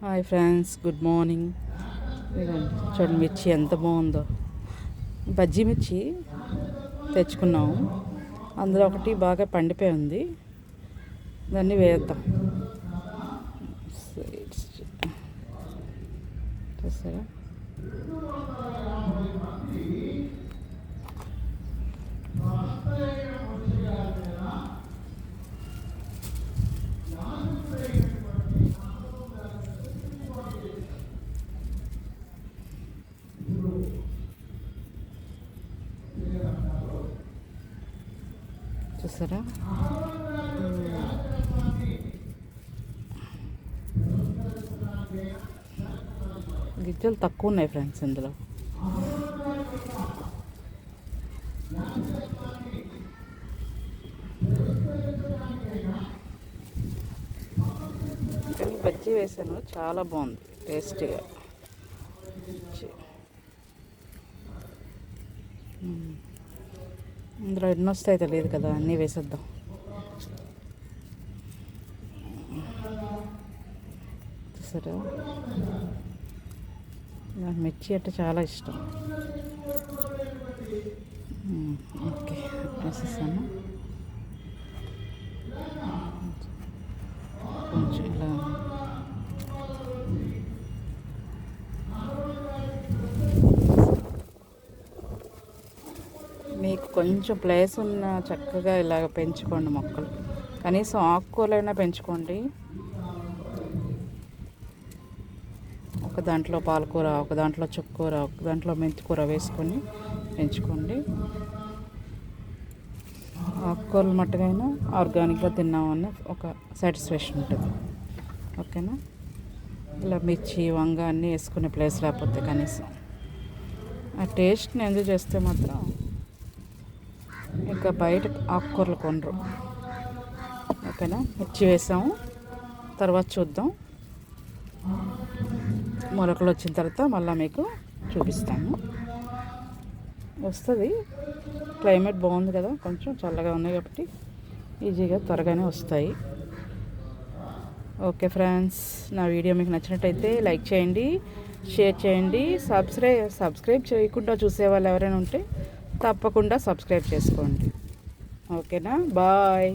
Hi friends, good morning. ఇదిగోండి చూడండి, మిర్చి ఎంత బాగుందో. బజ్జీ మిర్చి తెచ్చుకున్నాము. అందులో ఒకటి బాగా పండిపోయి ఉంది, దాన్ని వేద్దాం. చూసారా? చూసారా? గిజ్జలు తక్కువ ఉన్నాయి ఫ్రెండ్స్ ఇందులో. కానీ బజ్జీ వేసాను, చాలా బాగుంది, టేస్టీగా. ఇందులో ఎన్ని వస్తాయి తెలియదు కదా, అన్నీ వేసేద్దాం. చూసారా? నాకు మిర్చి అంటే చాలా ఇష్టం. ఓకే, వేసేసాను. కొంచెం ఇలా మీకు కొంచెం ప్లేస్ ఉన్న చక్కగా ఇలాగ పెంచుకోండి మొక్కలు. కనీసం ఆకుకూరలైనా పెంచుకోండి. ఒక దాంట్లో పాలకూర, ఒక దాంట్లో చుక్కూర, ఒక దాంట్లో మెంతికూర వేసుకొని పెంచుకోండి. ఆకుకూరలు మట్టుకైనా ఆర్గానిక్గా తిన్నామని ఒక సాటిస్ఫాక్షన్ ఉంటుంది. ఓకేనా? ఇలా మిర్చి, వంగ అన్నీ వేసుకునే ప్లేస్ లేకపోతే కనీసం ఆ టేస్ట్ని ఎంజాయ్ చేస్తే మాత్రం ఇంకా బయట ఆకుకూరలు కొనరు. ఓకేనా? మిర్చి వేసాము, తర్వాత చూద్దాం. మొలకలు వచ్చిన తర్వాత మళ్ళీ మీకు చూపిస్తాము. వస్తుంది. క్లైమేట్ బాగుంది కదా, కొంచెం చల్లగా ఉన్నాయి కాబట్టి ఈజీగా త్వరగానే వస్తాయి. ఓకే ఫ్రెండ్స్, నా వీడియో మీకు నచ్చినట్టయితే లైక్ చేయండి, షేర్ చేయండి. సబ్స్క్రైబ్ చేయకుండా చూసేవాళ్ళు ఎవరైనా ఉంటే తప్పకుండా సబ్స్క్రైబ్ చేసుకోండి. ఓకేనా? బాయ్.